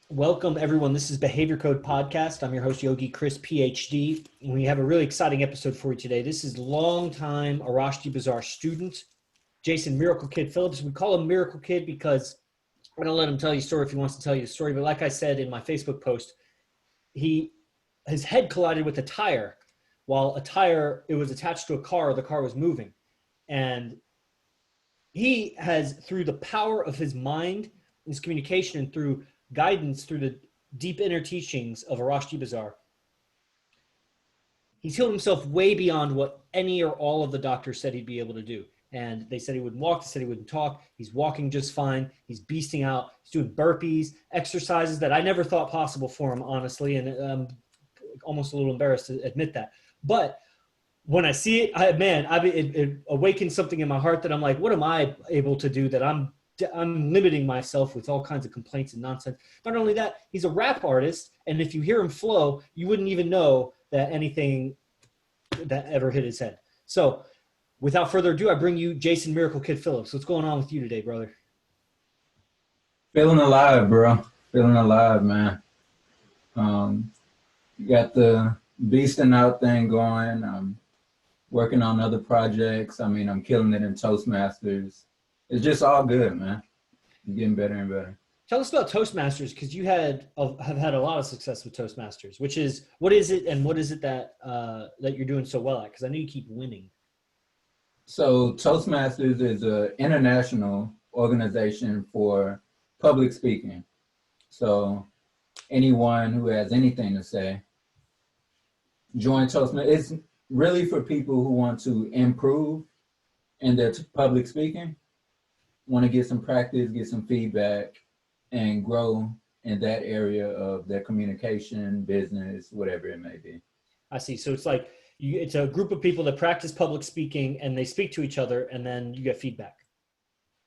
Welcome, everyone. This is Behavior Code Podcast. I'm your host, Yogi Chris, PhD. And we have a really exciting episode for you today. This is longtime Arashti Bazaar student, Jason Miracle Kid Phillips. We call him Miracle Kid because I'm going to let him tell you a story if he wants to tell you a story. But like I said in my Facebook post, his head collided with a tire. While it was attached to a car, the car was moving. And he has, through the power of his mind, his communication, and through guidance through the deep inner teachings of Arashti Bazaar, he's healed himself way beyond what any or all of the doctors said he'd be able to do. And they said he wouldn't walk. They said he wouldn't talk. He's walking just fine. He's beasting out. He's doing burpees, exercises that I never thought possible for him, honestly. And I'm almost a little embarrassed to admit that. But when I see it, it awakens something in my heart that I'm like, what am I able to do that I'm limiting myself with all kinds of complaints and nonsense. Not only that, he's a rap artist, and if you hear him flow, you wouldn't even know that anything that ever hit his head. So, without further ado, I bring you Jason Miracle Kid Phillips. What's going on with you today, brother? Feeling alive, bro. Feeling alive, man. You got the beasting out thing going. I'm working on other projects. I'm killing it in Toastmasters. It's just all good, man. Getting better and better. Tell us about Toastmasters, because you have had a lot of success with Toastmasters. What is it, and what is it that you're doing so well at? Because I know you keep winning. So Toastmasters is an international organization for public speaking. So anyone who has anything to say, join Toastmasters. It's really for people who want to improve in their public speaking, want to get some practice, get some feedback, and grow in that area of their communication, business, whatever it may be. I see. So it's like it's a group of people that practice public speaking, and they speak to each other, and then you get feedback.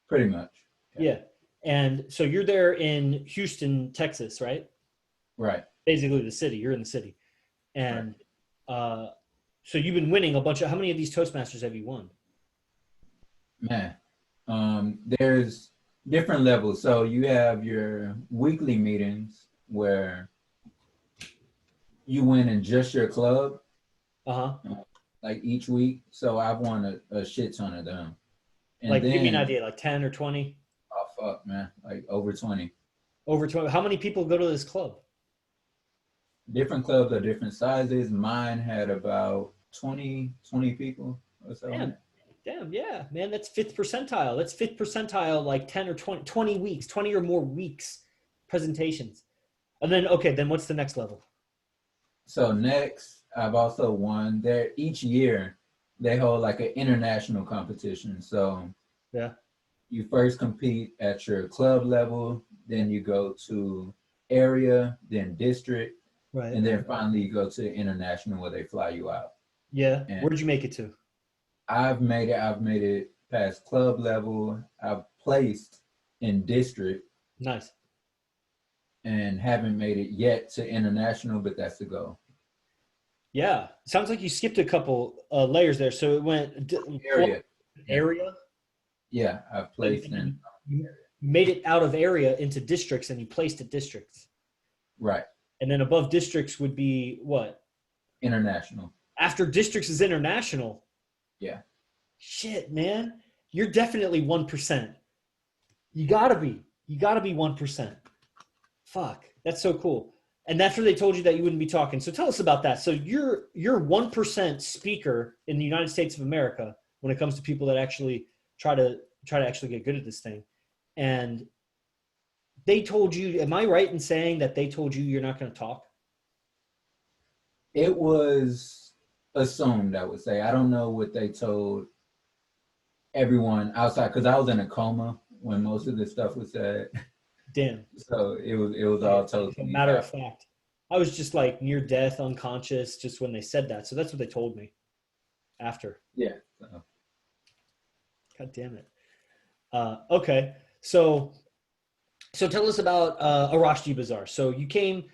Pretty much. Yeah. And so you're there in Houston, Texas, right? Right. Basically the city. You're in the city. And right. So you've been winning a bunch of, how many of these Toastmasters have you won? Man. There's different levels. So you have your weekly meetings where you win in just your club, like each week. So I've won a shit ton of them. And like, give me an idea, like 10 or 20? Oh, fuck, man. Like over 20. Over 20. How many people go to this club? Different clubs are different sizes. Mine had about 20 people or so. Damn, yeah, man, that's fifth percentile. That's fifth percentile, like 10 or 20 weeks, 20 or more weeks presentations. And then, okay, then what's the next level? So next, I've also won there each year. They hold like an international competition. So yeah, you first compete at your club level, then you go to area, then district, right, and then finally you go to international where they fly you out. Yeah, and where'd you make it to? I've made it past club level. I've placed in district. Nice. And haven't made it yet to international, but that's the goal. Yeah. Sounds like you skipped a couple layers there. So it went area. Yeah, I've placed in. You made it out of area into districts, and you placed at districts. Right. And then above districts would be what? International. After districts is international. Yeah. Shit, man. You're definitely 1%. You gotta be 1%. Fuck. That's so cool. And that's where they told you that you wouldn't be talking. So tell us about that. So you're 1% speaker in the United States of America when it comes to people that actually try to actually get good at this thing. And they told you, am I right in saying that they told you you're not going to talk? It was assumed, I would say. I don't know what they told everyone outside, because I was in a coma when most of this stuff was said. Damn. So it was all totally matter of fact. I was just like near death, unconscious, just when they said that. So that's what they told me after. Yeah. God damn it. Okay. So tell us about Arashti Bazaar. So you came,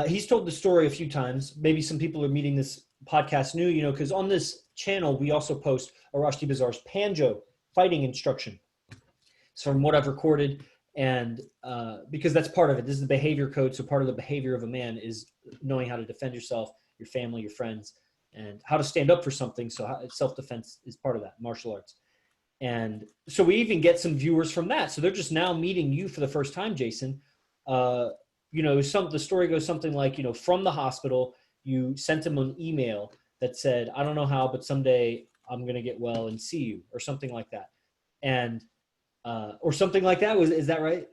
he's told the story a few times. Maybe some people are meeting this podcast new, because on this channel, we also post Arashti Bazaar's Panjo fighting instruction. So from what I've recorded, And because that's part of it. This is the behavior code. So part of the behavior of a man is knowing how to defend yourself, your family, your friends, and how to stand up for something. So self-defense is part of that, martial arts. And so we even get some viewers from that. So they're just now meeting you for the first time, Jason. The story goes something like, from the hospital, you sent them an email that said, I don't know how, but someday I'm going to get well and see you, or something like that. And, or something like that. Is that right?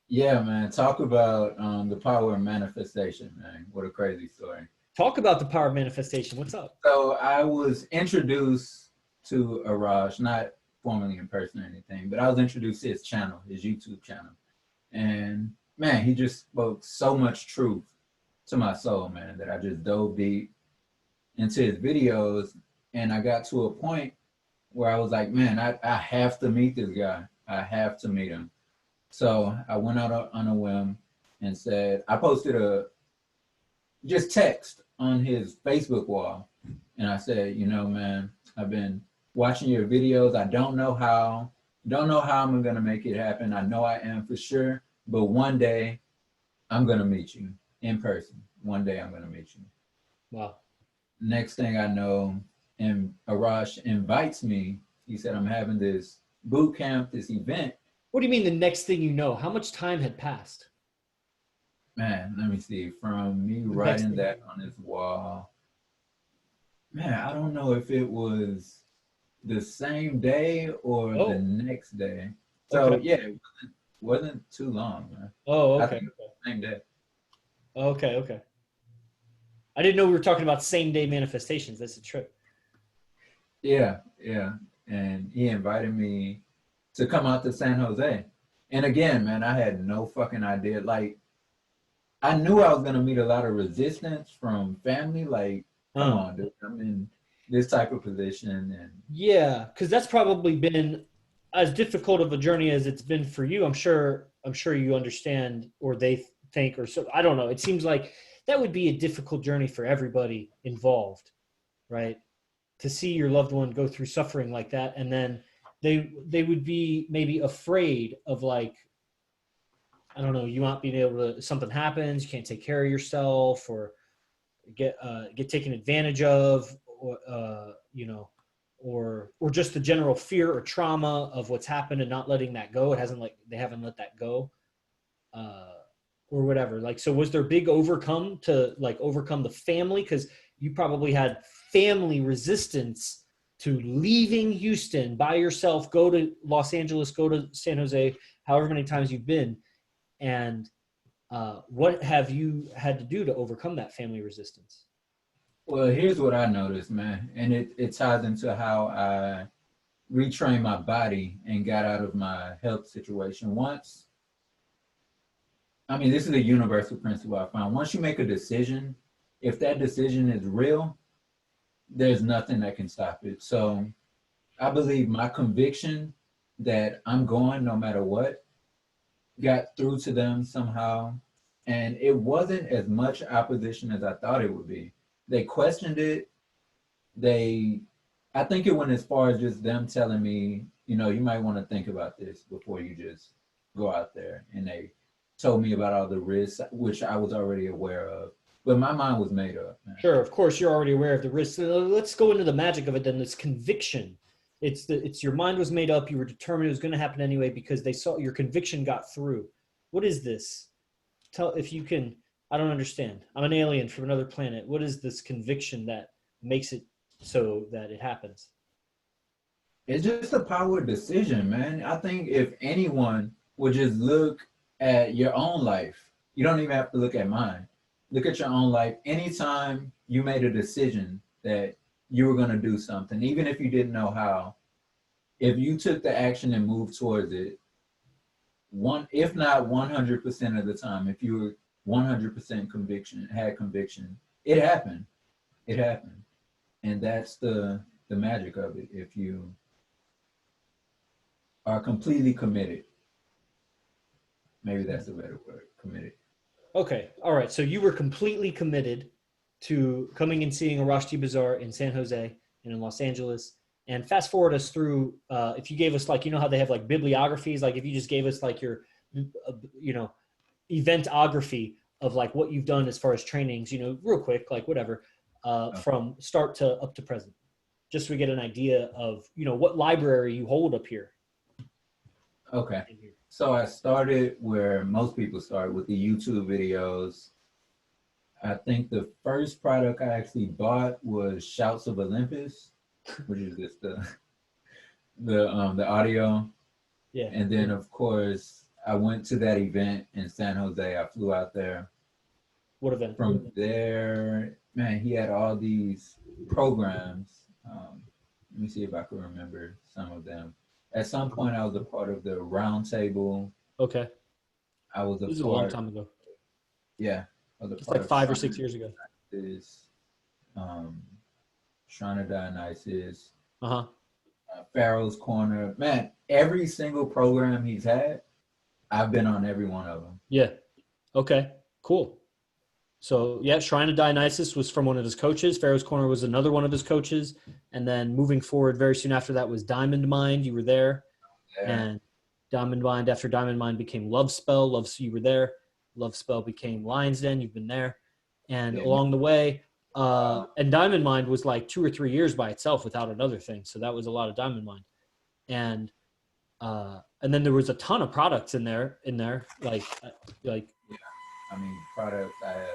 Yeah, man. Talk about the power of manifestation, man. What a crazy story. Talk about the power of manifestation. What's up? So I was introduced to Arash, not formally in person or anything, but I was introduced to his channel, his YouTube channel. And man, he just spoke so much truth to my soul, man, that I just dove deep into his videos. And I got to a point where I was like, man, I have to meet this guy. I have to meet him. So I went out on a whim and said, I posted just text on his Facebook wall. And I said, man, I've been watching your videos. I don't know how I'm going to make it happen. I know I am for sure, but one day I'm going to meet you in person. One day I'm going to meet you. Wow. Next thing I know, and Arash invites me. He said, I'm having this boot camp, this event. What do you mean the next thing you know? How much time had passed? Man, let me see. From me writing that on his wall, man, I don't know if it was the same day or the next day. So yeah, it wasn't too long, man. Oh, okay. I think it was the same day. Okay. I didn't know we were talking about same day manifestations. That's a trip. Yeah. And he invited me to come out to San Jose. And again, man, I had no fucking idea. Like, I knew I was gonna meet a lot of resistance from family. Like, come on, dude, I'm in this type of position. And yeah, because that's probably been as difficult of a journey as it's been for you. I'm sure you understand, or they think, or so. I don't know. It seems like that would be a difficult journey for everybody involved, right? To see your loved one go through suffering like that, and then they would be maybe afraid of, like, I don't know, you not being able to, something happens, you can't take care of yourself, or get taken advantage of, or or just the general fear or trauma of what's happened and not letting that go. They haven't let that go, or whatever. Like, so was there big overcome the family? Because you probably had family resistance to leaving Houston by yourself, go to Los Angeles, go to San Jose, however many times you've been. And what have you had to do to overcome that family resistance? well, here's what I noticed, man. And it ties into how I retrained my body and got out of my health situation. This is a universal principle I found. Once you make a decision, if that decision is real, there's nothing that can stop it. So I believe my conviction that I'm going no matter what got through to them somehow. And it wasn't as much opposition as I thought it would be. They questioned it. I think it went as far as just them telling me, you might want to think about this before you just go out there. And they told me about all the risks, which I was already aware of. But my mind was made up, man. Sure, of course, you're already aware of the risks. Let's go into the magic of it then. This conviction. It's your mind was made up. You were determined it was going to happen anyway because they saw your conviction got through. What is this? Tell if you can. I don't understand. I'm an alien from another planet. What is this conviction that makes it so that it happens? It's just a power decision, man. I think if anyone would just look at your own life, you don't even have to look at mine. Look at your own life. Anytime you made a decision that you were going to do something, even if you didn't know how, if you took the action and moved towards it, if not 100% of the time, if you were 100% had conviction, it happened. It happened. And that's the magic of it. If you are completely committed, maybe that's a better word, committed. Okay. All right. So you were completely committed to coming and seeing Arash Bazaar in San Jose and in Los Angeles. And fast forward us through, if you gave us, like, how they have like bibliographies, like if you just gave us like your you know, eventography of like what you've done as far as trainings, you know, real quick, like whatever, from start to up to present, just so we get an idea of, you know, what library you hold up here. Okay. So I started where most people start, with the YouTube videos. I think the first product I actually bought was Shouts of Olympus, which is just the audio. Yeah. And then of course I went to that event in San Jose. I flew out there. What event? From there, man, he had all these programs. Let me see if I can remember some of them. At some point, I was a part of the round table. Okay. I was This is a long time ago. Yeah. I was a It's part like of 5 or 6 years ago. This, Shrine of Dionysus, Uh-huh. Pharaoh's Corner. Man, every single program he's had, I've been on every one of them. Yeah. Okay. Cool. So yeah, Shrine of Dionysus was from one of his coaches. Pharaoh's Corner was another one of his coaches. And then moving forward, very soon after that was Diamond Mind. You were there. Yeah. And Diamond Mind, after Diamond Mind became Love Spell. You were there. Love Spell became Lion's Den. You've been there. And along the way, and Diamond Mind was like 2 or 3 years by itself without another thing. So that was a lot of Diamond Mind. And then there was a ton of products in there, like. Yeah. I mean, products I have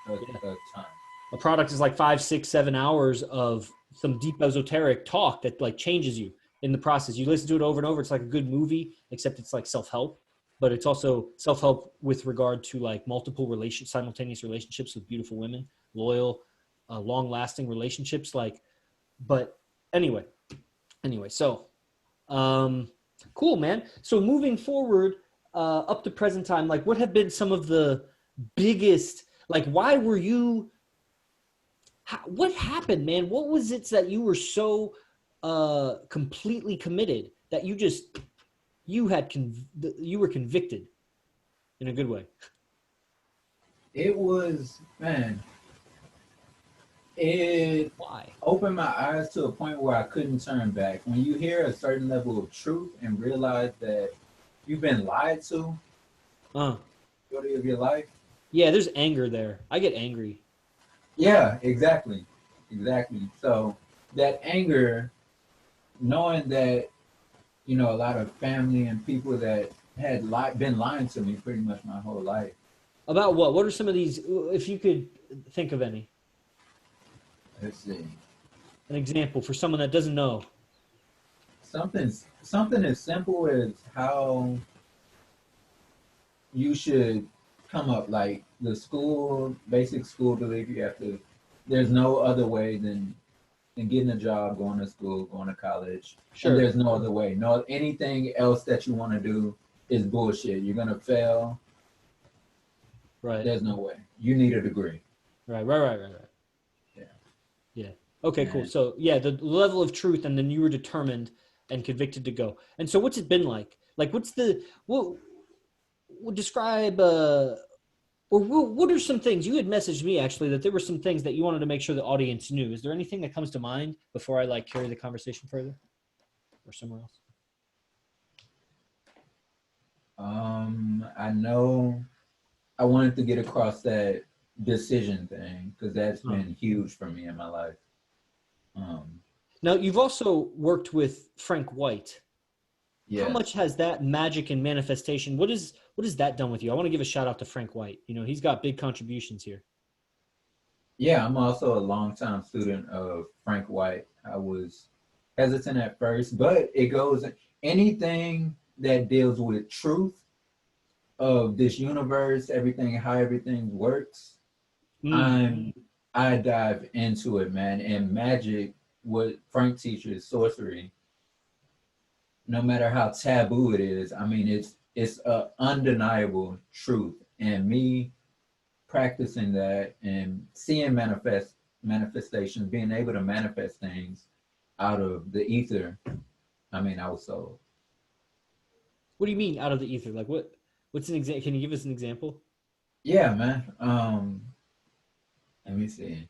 a ton. A product is like 5, 6, 7 hours of some deep esoteric talk that like changes you in the process. You listen to it over and over. It's like a good movie, except it's like self-help, but it's also self-help with regard to like multiple simultaneous relationships with beautiful women, loyal, long-lasting relationships. Like, but anyway, so, cool, man. So moving forward, up to present time, like what have been some of the biggest, like, why were you, what happened, man? What was it that you were so completely committed that you were convicted in a good way? It was, man, it Why? opened my eyes to a point where I couldn't turn back. When you hear a certain level of truth and realize that you've been lied to majority of your life. Yeah, there's anger there. I get angry. Yeah, exactly. So that anger, knowing that, you know, a lot of family and people that had been lying to me pretty much my whole life. About what? What are some of these, if you could think of any? Let's see. An example for someone that doesn't know. Something as simple as how you should come up, like the basic school belief you have to, there's no other way than getting a job, going to school, going to college. Sure. And there's no other way. No, anything else that you want to do is bullshit. You're going to fail. Right. There's no way. You need a degree. Right. Yeah. Okay, and, cool. So yeah, the level of truth, and then you were determined and convicted to go. And so what's it been like? Like what describe, or what are some things you had messaged me actually, that there were some things that you wanted to make sure the audience knew. Is there anything that comes to mind before I like carry the conversation further or somewhere else? I know I wanted to get across that decision thing, because that's been huge for me in my life. Now you've also worked with Frank White. Yes. How much has that magic and manifestation, what has that done with you? I want to give a shout out to Frank White. You know, he's got big contributions here. Yeah, I'm also a longtime student of Frank White. I was hesitant at first, but it goes, anything that deals with truth of this universe, how everything works, I dive into it, man. And magic, what Frank teaches, sorcery, no matter how taboo it is, I mean, it's a undeniable truth. And me practicing that and seeing manifestations, being able to manifest things out of the ether, I mean, I was sold. What do you mean out of the ether? Like what's an example? Can you give us an example? Yeah, man. Let me see.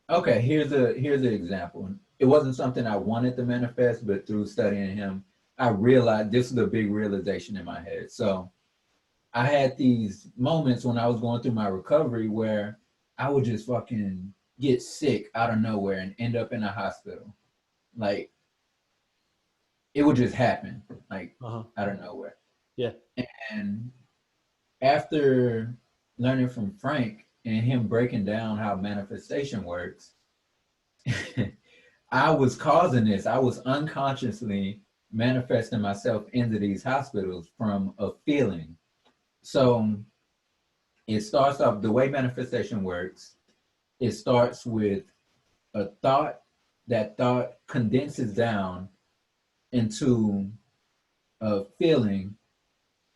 Okay, here's an example. It wasn't something I wanted to manifest, but through studying him, I realized this was a big realization in my head. So I had these moments when I was going through my recovery where I would just fucking get sick out of nowhere and end up in a hospital. Like it would just happen, like out of nowhere. Yeah. And after learning from Frank and him breaking down how manifestation works, I was causing this. I was unconsciously manifesting myself into these hospitals from a feeling. So it starts off the way manifestation works. It starts with a thought. That thought condenses down into a feeling.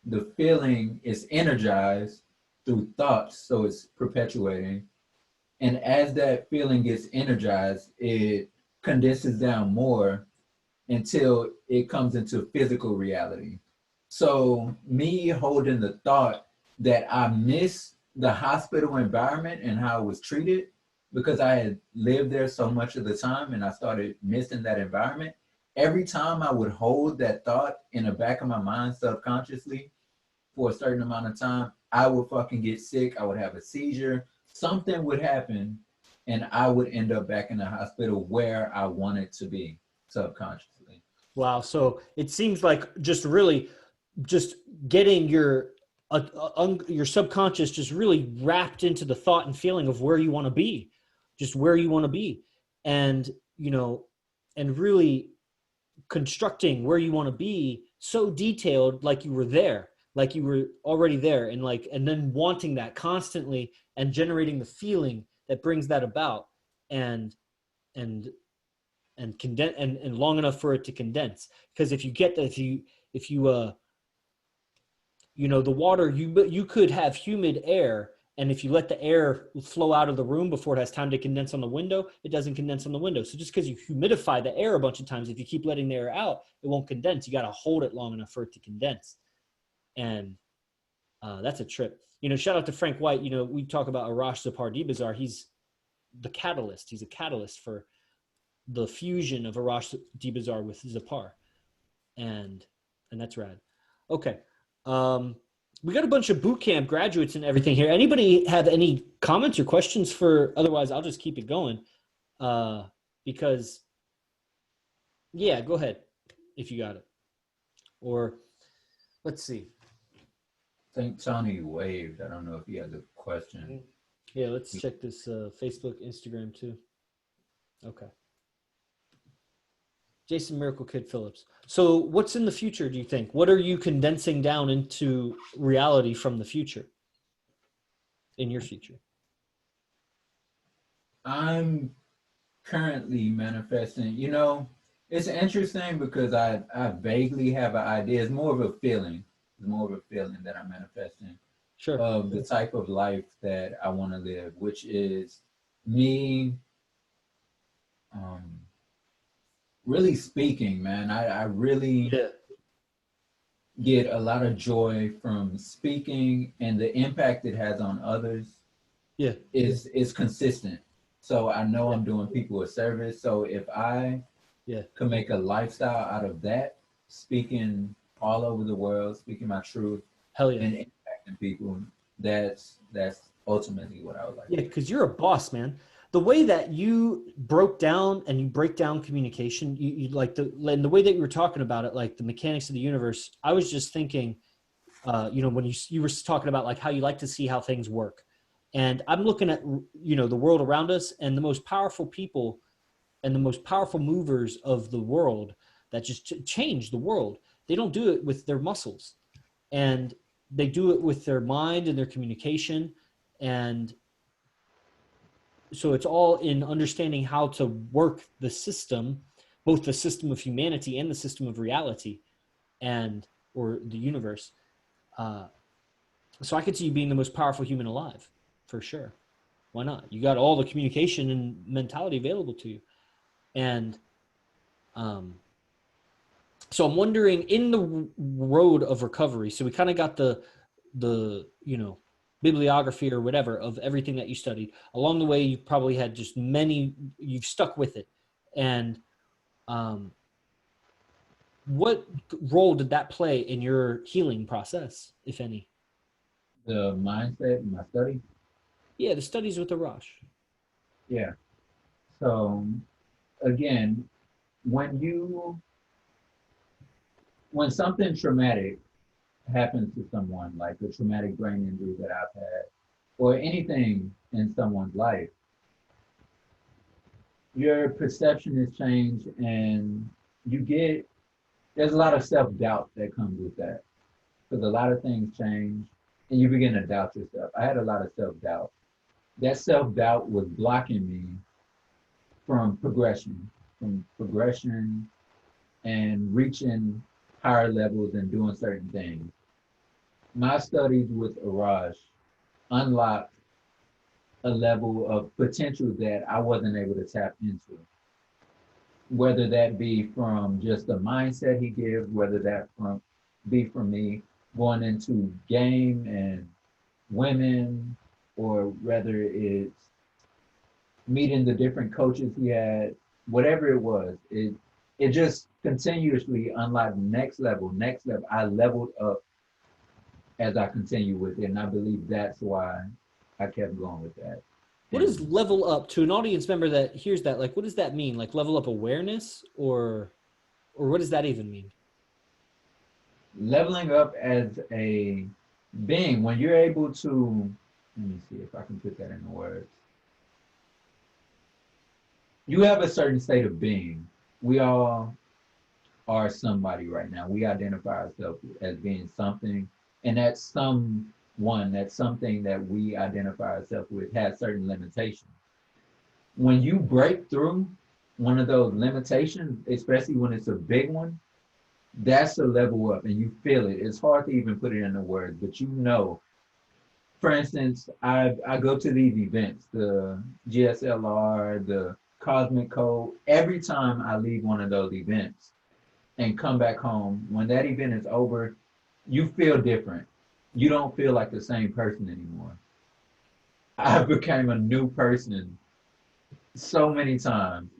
The feeling is energized through thoughts, so it's perpetuating. And as that feeling gets energized, it condenses down more until it comes into physical reality. So me holding the thought that I miss the hospital environment and how I was treated because I had lived there so much of the time and I started missing that environment. Every time I would hold that thought in the back of my mind subconsciously for a certain amount of time, I would fucking get sick. I would have a seizure. Something would happen and I would end up back in the hospital where I wanted to be subconsciously. Wow. So it seems like just really just getting your subconscious just really wrapped into the thought and feeling of where you want to be, just where you want to be. And, you know, and really constructing where you want to be so detailed, like you were there, like you were already there, and like, and then wanting that constantly and generating the feeling that brings that about, and condense and long enough for it to condense. Because if you get that, if you you know, the water, you could have humid air, and if you let the air flow out of the room before it has time to condense on the window, it doesn't condense on the window. So just because you humidify the air a bunch of times, if you keep letting the air out, it won't condense. You got to hold it long enough for it to condense. And that's a trip. You know, shout out to Frank White. You know, we talk about Arash Zapardibazar. He's the catalyst. He's a catalyst for the fusion of Arash Dibazar with Zapar. And that's rad. Okay. We got a bunch of boot camp graduates and everything here. Anybody have any comments or questions for, otherwise I'll just keep it going. Because yeah, go ahead if you got it. Or let's see. I think Tony waved. I don't know if he has a question. Yeah, let's check this Facebook, Instagram too. Okay. Jason Miracle Kid Phillips. So what's in the future, do you think? What are you condensing down into reality from the future? In your future? I'm currently manifesting, you know, it's interesting because I vaguely have an idea. It's more of a feeling. It's more of a feeling that I'm manifesting. Sure. Of the type of life that I want to live, which is me really speaking, man. I really get a lot of joy from speaking, and the impact it has on others is consistent. So I know I'm doing people a service. So if I could make a lifestyle out of that, speaking all over the world, speaking my truth, and impacting people, that's ultimately what I would like. Yeah, because you're a boss, man. The way that you broke down and you break down communication, you like and the way that you were talking about it, like the mechanics of the universe. I was just thinking, you know, when you were talking about like how you like to see how things work, and I'm looking at, you know, the world around us, and the most powerful people and the most powerful movers of the world that just change the world. They don't do it with their muscles, and they do it with their mind and their communication. And so it's all in understanding how to work the system, both the system of humanity and the system of reality, and or the universe. So I could see you being the most powerful human alive, for sure. Why not? You got all the communication and mentality available to you. And so I'm wondering, in the road of recovery, so we kind of got the you know, bibliography or whatever of everything that you studied. Along the way, you've probably had just you've stuck with it. And What role did that play in your healing process, if any? The mindset, my study. Yeah, the studies with Arash. Yeah. So again, when you when something traumatic happens to someone, like a traumatic brain injury that I've had, or anything in someone's life, your perception is changed and you get there's a lot of self-doubt that comes with that because a lot of things change and you begin to doubt yourself. I had a lot of self-doubt. That self-doubt was blocking me from progression and reaching higher levels and doing certain things. My studies with Araj unlocked a level of potential that I wasn't able to tap into. Whether that be from just the mindset he gives, whether that be from me going into game and women, or whether it's meeting the different coaches he had, whatever it was, it just continuously unlocked next level, next level. I leveled up as I continue with it, and I believe that's why I kept going with that. What is level up to an audience member that hears that? Like, what does that mean? Like level up awareness, or what does that even mean? Leveling up as a being, when you're able to, let me see if I can put that in words. You have a certain state of being. We all are somebody right now. We identify ourselves as being something, and that someone, that something that we identify ourselves with has certain limitations. When you break through one of those limitations, especially when it's a big one, that's a level up and you feel it. It's hard to even put it into words, but you know. For instance, I go to these events, the GSLR, the Cosmic Code. Every time I leave one of those events and come back home, when that event is over, you feel different. You don't feel like the same person anymore. I became a new person so many times.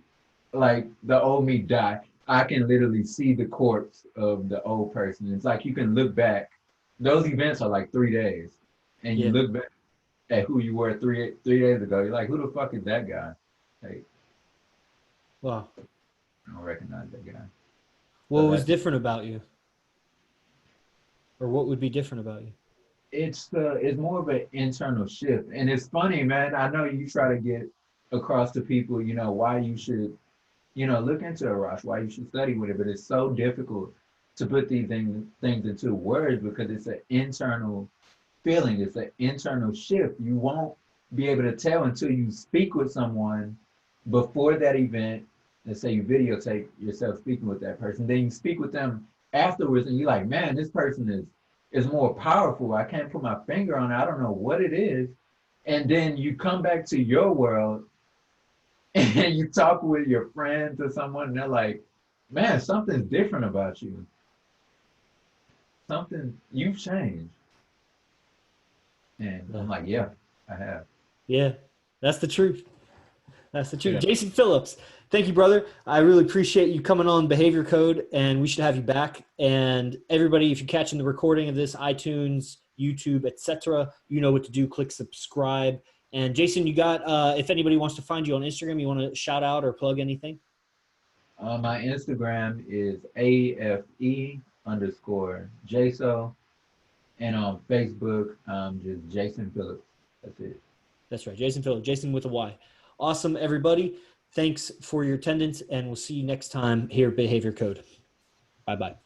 Like the old me die. I can literally see the corpse of the old person. It's like you can look back. Those events are like 3 days, and you Yeah. look back at who you were three days ago. You're like, who the fuck is that guy? Like, Wow. I don't recognize that guy. What So was that's different about you, or what would be different about you? it's more of an internal shift, and it's funny, man. I know you try to get across to people, why you should, look into Arash, why you should study with it, but it's so difficult to put these things into words because it's an internal feeling. It's an internal shift. You won't be able to tell until you speak with someone before that event. Let's say you videotape yourself speaking with that person, then you speak with them afterwards, and you're like, man, this person is more powerful. I can't put my finger on it. I don't know what it is. And then you come back to your world and you talk with your friends or someone, and they're like, man, something's different about you. Something, you've changed. And Yeah. I'm like, yeah, I have. Yeah, that's the truth. That's the truth. Yeah. Jason Phillips, thank you, brother. I really appreciate you coming on Behavior Code, and we should have you back. And everybody, if you're catching the recording of this, iTunes, YouTube, etc., you know what to do. Click subscribe. And Jason, you got, if anybody wants to find you on Instagram, you want to shout out or plug anything? My Instagram is AFE_JSO. And on Facebook, just Jason Phillips. That's it. That's right. Jason Phillips, Jason with a Y. Awesome, everybody. Thanks for your attendance, and we'll see you next time here at Behavior Code. Bye-bye.